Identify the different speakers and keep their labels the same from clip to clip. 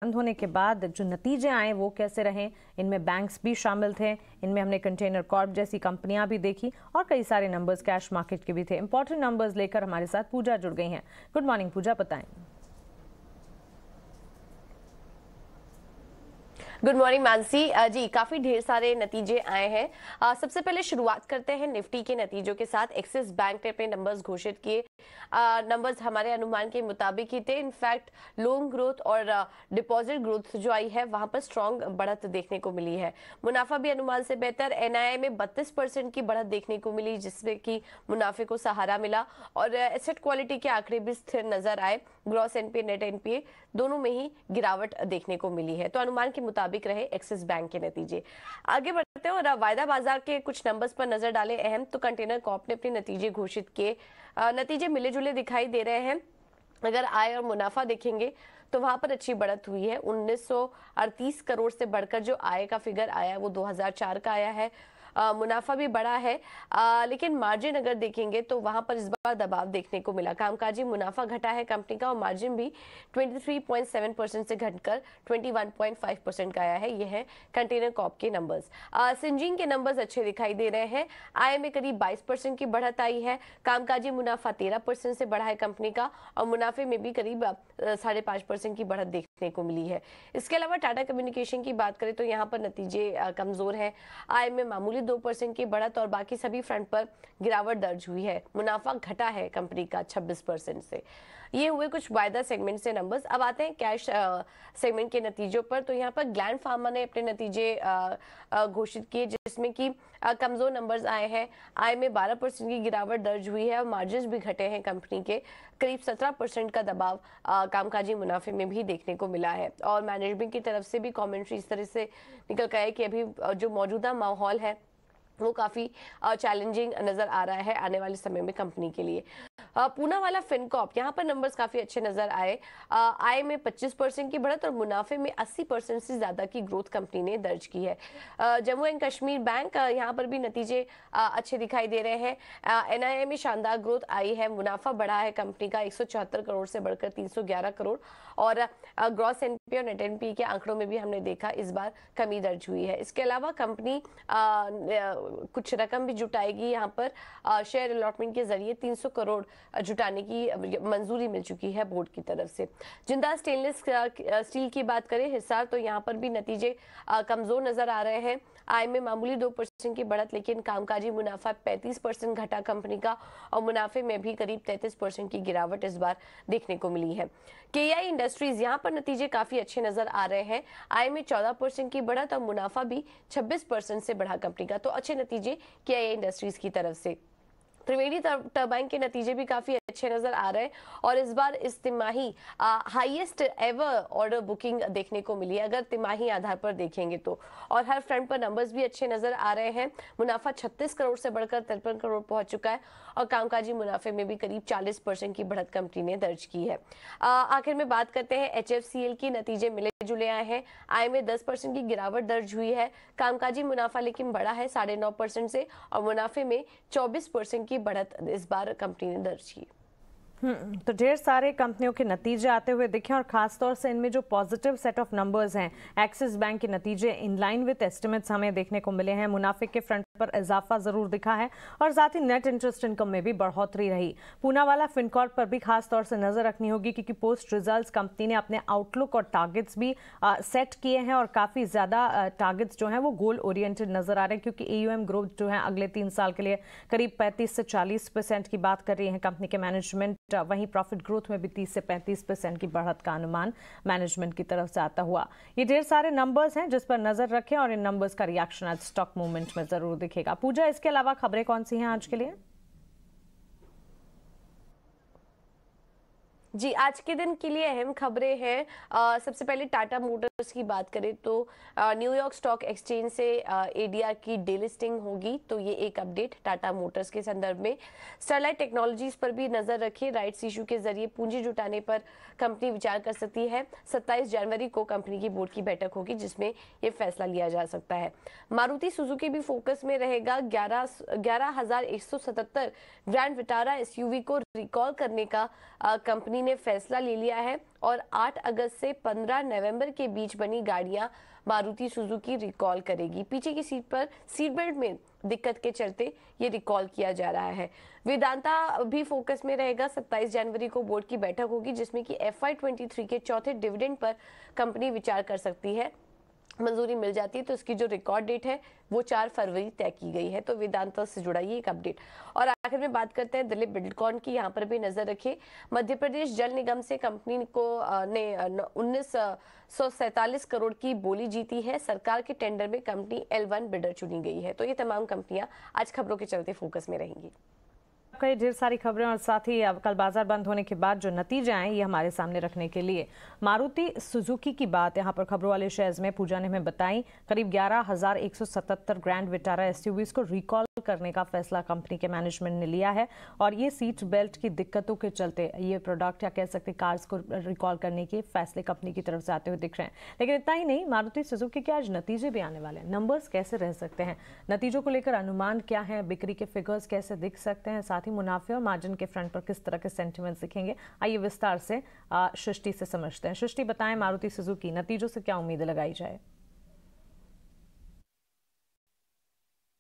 Speaker 1: बंद होने के बाद जो नतीजे आए वो कैसे रहे, इनमें बैंक्स भी शामिल थे, इनमें हमने कंटेनर कॉर्प जैसी कंपनियां भी देखी और कई सारे नंबर्स कैश मार्केट के भी थे। इंपॉर्टेंट नंबर्स लेकर हमारे साथ पूजा जुड़ गई हैं। गुड मॉर्निंग पूजा, बताएं।
Speaker 2: गुड मॉर्निंग मानसी जी, काफी ढेर सारे नतीजे आए हैं। सबसे पहले शुरुआत करते हैं निफ्टी के नतीजों के साथ। एक्सिस बैंक ने अपने नंबर्स घोषित किए। नंबर्स हमारे अनुमान के मुताबिक ही थे। इनफैक्ट लोन ग्रोथ और डिपॉजिट ग्रोथ जो आई है वहां पर स्ट्रॉन्ग बढ़त देखने को मिली है। मुनाफा भी अनुमान से बेहतर। एनआईआई में 32% की बढ़त देखने को मिली, जिससे कि मुनाफे को सहारा मिला और एसेट क्वालिटी के आंकड़े भी स्थिर नजर आए। ग्रॉस एनपीए, नेट एनपीए दोनों में ही गिरावट देखने को मिली है। तो अनुमान के मुताबिक रहे एक्सिस बैंक के नतीजे। आगे बढ़ते हैं और वायदा बाजार के कुछ नंबर्स पर नजर डालें। अहम तो कंटेनर कॉर्प ने अपने नतीजे घोषित किए। नतीजे मिले जुले दिखाई दे रहे हैं। अगर आय और मुनाफा देखेंगे तो वहां पर अच्छी बढ़त हुई है। 1938 करोड़ से बढ़कर जो आय का फिगर आया है वो 2004 का आया है। मुनाफा भी बढ़ा है, लेकिन मार्जिन अगर देखेंगे तो वहां पर इस बार दबाव देखने को मिला। कामकाजी मुनाफा घटा है कंपनी का और मार्जिन भी 23.7% से घटकर 21.5% का आया है। यह है कंटेनर कॉर्प के नंबर्स। सिंजीन के नंबर्स अच्छे दिखाई दे रहे हैं। आय में करीब 22% की बढ़त आई है। कामकाजी मुनाफा 13% से बढ़ा है कंपनी का और मुनाफे में भी करीब 5.5% की बढ़त देखने को मिली है। इसके अलावा टाटा कम्युनिकेशन की बात करें तो यहाँ पर नतीजे कमजोर है। आय में मामूली 2% की बढ़त और बाकी सभी फ्रंट पर गिरावट दर्ज हुई है। मुनाफा घटा है कंपनी का 26% से। ये हुए कुछ वायदा सेगमेंट से नंबर्स। अब आते हैं कैश सेगमेंट के नतीजों पर। तो यहाँ पर ग्लैंड फार्मा ने अपने नतीजे घोषित किए, जिसमें कि कमजोर नंबर्स आए हैं। आय में 12% की गिरावट दर्ज हुई है और मार्जिन भी घटे हैं कंपनी के। करीब 17% का दबाव कामकाजी मुनाफे में भी देखने को मिला है और मैनेजमेंट की तरफ से भी कमेंट्री इस तरह से निकल कर है कि अभी जो मौजूदा माहौल है वो काफी चैलेंजिंग नजर आ रहा है आने वाले समय में कंपनी के लिए। पूना वाला फिनकॉर्प, यहाँ पर नंबर्स काफी अच्छे नजर आए। आय में 25% की बढ़त और मुनाफे में 80% से ज्यादा की ग्रोथ कंपनी ने दर्ज की है। जम्मू एंड कश्मीर बैंक, यहाँ पर भी नतीजे अच्छे दिखाई दे रहे हैं। एनआईआई में शानदार ग्रोथ आई है। मुनाफा बढ़ा है कंपनी का 174 करोड़ से बढ़कर 311 करोड़ और ग्रॉस एनपी और नेट एनपी के आंकड़ों में भी हमने देखा इस बार कमी दर्ज हुई है। इसके अलावा कंपनी कुछ रकम भी जुटाएगी। यहाँ पर शेयर अलॉटमेंट के जरिए 300 करोड़ जुटाने की मंजूरी मिल चुकी है बोर्ड की तरफ से। जिंदाल स्टेनलेस स्टील की बात करें हिसार, तो यहाँ पर भी नतीजे कमजोर नजर आ रहे हैं। आय में मामूली 2% की बढ़त, लेकिन कामकाजी मुनाफा 35% घटा कंपनी का और मुनाफे में भी करीब 33% की गिरावट इस बार देखने को मिली है। केआई इंडस्ट्रीज, यहाँ पर नतीजे काफी अच्छे नजर आ रहे हैं। आय में 14% की बढ़त और मुनाफा भी 26% से बढ़ा कंपनी का। तो अच्छे नतीजे केआई इंडस्ट्रीज की तरफ से। त्रिवेणी टरबाइन के नतीजे भी काफी अच्छे नजर आ रहे हैं और इस बार इस तिमाही हाईएस्ट एवर ऑर्डर बुकिंग देखने को मिली है अगर तिमाही आधार पर देखेंगे तो। और हर फ्रंट पर नंबर्स भी अच्छे नजर आ रहे हैं। मुनाफा 36 करोड़ से बढ़कर 53 करोड़ पहुंच चुका है और कामकाजी मुनाफे में भी करीब 40% की बढ़त कंपनी ने दर्ज की है। आखिर में बात करते हैं एचएफसीएल की। नतीजे मिले जुले आए हैं। आय में 10% की गिरावट दर्ज हुई है। कामकाजी मुनाफा लेकिन बढ़ा है 9.5% से और मुनाफे में 24% की बढ़त इस बार कंपनी ने दर्ज की।
Speaker 1: तो ढेर सारे कंपनियों के नतीजे आते हुए दिखे और खासतौर से इनमें जो पॉजिटिव सेट ऑफ नंबर्स हैं, एक्सिस बैंक के नतीजे इन लाइन विद एस्टिमेट्स हमें देखने को मिले हैं। मुनाफे के फ्रंट पर इजाफा जरूर दिखा है और साथ ही नेट इंटरेस्ट इनकम में भी बढ़ोतरी रही। पूना वाला फिनकॉर्प पर भी खास तौर से नजर रखनी होगी क्योंकि पोस्ट रिजल्ट्स कंपनी ने अपने आउटलुक और टारगेट्स भी सेट किए हैं और काफी ज्यादा टारगेट्स जो हैं वो गोल ओरिएंटेड नजर आ रहे हैं क्योंकि एयूएम ग्रोथ जो है अगले 3 साल के लिए करीब 35 से 40% की बात कर रही है कंपनी के मैनेजमेंट। वहीं प्रॉफिट ग्रोथ में भी 30 से 35% की बढ़त का अनुमान मैनेजमेंट की तरफ से आता हुआ। ये ढेर सारे नंबर्स हैं जिस पर नजर रखें और इन नंबर्स का रिएक्शन आज स्टॉक मूवमेंट में जरूर दिखेगा। पूजा, इसके अलावा खबरें कौन सी हैं आज के लिए?
Speaker 2: जी, आज के दिन के लिए अहम खबरें हैं। सबसे पहले टाटा मोटर्स की बात करें तो न्यूयॉर्क स्टॉक एक्सचेंज से एडीआर की डीलिस्टिंग होगी, तो ये एक अपडेट टाटा मोटर्स के संदर्भ में। स्टरलाइट टेक्नोलॉजीज पर भी नजर रखिए। राइट्स इशू के जरिए पूंजी जुटाने पर कंपनी विचार कर सकती है। 27 जनवरी को कंपनी की बोर्ड की बैठक होगी जिसमें ये फैसला लिया जा सकता है। मारुति सुजुकी भी फोकस में रहेगा। 11,177 ग्रैंड विटारा एसयूवी को रिकॉल करने का कंपनी कंपनी ने फैसला ले लिया है और 8 अगस्त से 15 नवंबर के बीच बनी गाड़ियां मारुति सुजुकी रिकॉल करेगी। पीछे की सीट पर सीट बेल्ट में दिक्कत के चलते ये रिकॉल किया जा रहा है। वेदांता भी फोकस में रहेगा। 27 जनवरी को बोर्ड की बैठक होगी जिसमें कि FY23 के चौथे डिविडेंड पर कंपनी विचार कर सकती है। मंजूरी मिल जाती है तो इसकी जो रिकॉर्ड डेट है वो 4 फरवरी तय की गई है। तो वेदांता से जुड़ा ये एक अपडेट। और आखिर में बात करते हैं दिलीप बिल्डकॉन की। यहाँ पर भी नजर रखिए। मध्य प्रदेश जल निगम से कंपनी को ने 1947 करोड़ की बोली जीती है। सरकार के टेंडर में कंपनी L1 बिडर चुनी गई है। तो ये तमाम कंपनियां आज खबरों के चलते फोकस में रहेंगी।
Speaker 1: कई ढेर सारी खबरें और साथ ही अब कल बाजार बंद होने के बाद जो नतीजे आए ये हमारे सामने रखने के लिए मारुति सुजुकी की बात यहाँ पर खबरों वाले शेयर्स में पूजा ने हमें बताई। करीब 11,177 ग्रैंड विटारा एसयूवीज को रिकॉल करने का फैसला कंपनी के मैनेजमेंट ने लिया है और ये सीट बेल्ट की दिक्कतों के चलते ये प्रोडक्ट या कह सकते कार्स को रिकॉल करने के फैसले कंपनी की तरफ से आते हुए दिख रहे हैं। लेकिन इतना ही नहीं, मारुति सुजुकी के आज नतीजे भी आने वाले हैं। नंबर्स कैसे रह सकते हैं, नतीजों को लेकर अनुमान क्या है, बिक्री के फिगर्स कैसे दिख सकते हैं, साथ ही मुनाफे और मार्जिन के फ्रंट पर किस तरह के सेंटिमेंट्स दिखेंगे, आइए विस्तार से सृष्टि से समझते हैं। सृष्टि, बताएं मारुति सुजुकी नतीजों से क्या उम्मीद लगाई जाए?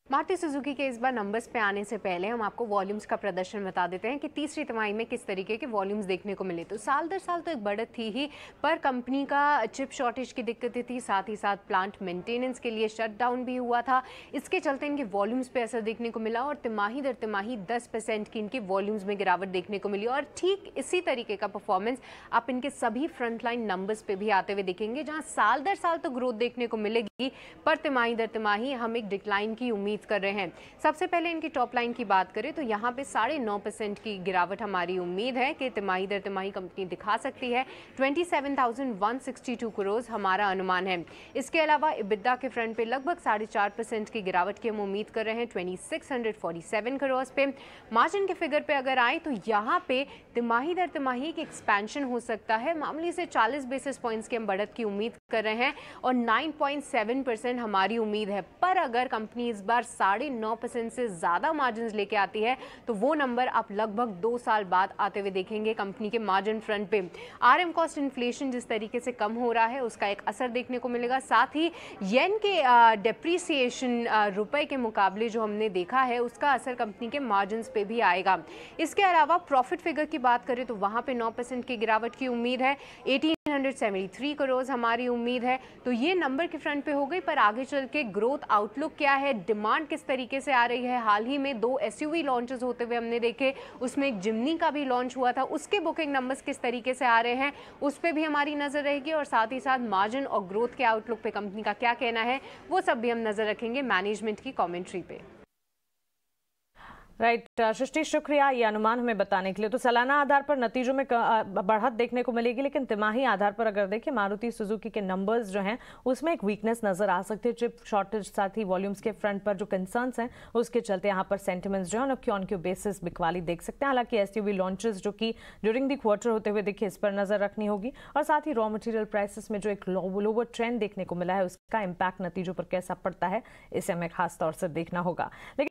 Speaker 3: मारुति सुजुकी के इस बार नंबर्स पे आने से पहले हम आपको वॉल्यूम्स का प्रदर्शन बता देते हैं कि तीसरी तिमाही में किस तरीके के वॉल्यूम्स देखने को मिले। तो साल दर साल तो एक बढ़त थी ही, पर कंपनी का चिप शॉर्टेज की दिक्कतें थी, साथ ही साथ प्लांट मेंटेनेंस के लिए शटडाउन भी हुआ था। इसके चलते इनके वॉल्यूम्स पे असर देखने को मिला और तिमाही दर तिमाही 10% की इनके वॉल्यूम्स में गिरावट देखने को मिली। और ठीक इसी तरीके का परफॉर्मेंस आप इनके सभी फ्रंटलाइन नंबर्स पे भी आते हुए देखेंगे, जहाँ साल दर साल तो ग्रोथ देखने को मिलेगी पर तिमाही दर तिमाही हम एक डिक्लाइन की उम्मीद कर रहे हैं। सबसे पहले इनकी टॉप लाइन की बात करें तो यहाँ पे 9.5% की गिरावट हमारी उम्मीद है कि तिमाही दर तिमाही कंपनी दिखा सकती है। 27,162 करोड़ हमारा अनुमान है। इसके अलावा इबिदा के फ्रंट पे लगभग 4.5% की गिरावट की हम उम्मीद कर रहे हैं 2647 करोड़ पे। मार्जिन के फिगर पे अगर आए तो यहाँ पे तिमाही दर तिमाही की एक्सपेंशन हो सकता है। मामूली से 40 बेसिस पॉइंट्स की हम बढ़त की उम्मीद कर रहे हैं और 9.7% हमारी उम्मीद है। पर अगर कंपनी इस बार 9.5% से ज्यादा मार्जिन लेके आती है तो वो नंबर आप लगभग 2 साल बाद आते हुए देखेंगे कंपनी के मार्जिन फ्रंट पे। RM कॉस्ट इन्फ्लेशन जिस तरीके से कम हो रहा है उसका एक असर देखने को मिलेगा। साथ ही येन के डेप्रीसिएशन रुपए के मुकाबले जो हमने देखा है उसका असर कंपनी के मार्जिन पे भी आएगा। इसके अलावा प्रॉफिट फिगर की बात करें तो वहां पे 9% की गिरावट की उम्मीद है। 1873 करोड़ हमारी उम्मीद है। तो ये नंबर के फ्रंट पे हो गई, पर आगे चल के ग्रोथ आउटलुक क्या है, डिमांड किस तरीके से आ रही है। हाल ही में 2 SUV लॉन्चेस होते हुए हमने देखे, उसमें एक जिम्नी का भी लॉन्च हुआ था, उसके बुकिंग नंबर्स किस तरीके से आ रहे हैं उस पर भी हमारी नजर रहेगी। और साथ ही साथ मार्जिन और ग्रोथ के आउटलुक पे कंपनी का क्या कहना है वो सब भी हम नजर रखेंगे मैनेजमेंट की कॉमेंट्री पे।
Speaker 1: राइट सृष्टि, शुक्रिया ये अनुमान हमें बताने के लिए। तो सालाना आधार पर नतीजों में बढ़त देखने को मिलेगी, लेकिन तिमाही आधार पर अगर देखें मारुति सुजुकी के नंबर्स जो हैं उसमें एक वीकनेस नजर आ सकती है। चिप शॉर्टेज साथ ही वॉल्यूम्स के फ्रंट पर जो कंसर्न्स हैं उसके चलते यहाँ पर सेंटिमेंट्स जो है क्यों ऑन क्यों बेसिस बिकवाली देख सकते हैं। हालांकि SUV लॉन्चेस जो कि ड्यूरिंग द क्वार्टर होते हुए देखिए इस पर नजर रखनी होगी। और साथ ही रॉ मटेरियल प्राइसेस में जो एक लोअर ट्रेंड देखने को मिला है उसका इम्पैक्ट नतीजों पर कैसा पड़ता है इसे हमें खास तौर से देखना होगा। लेकिन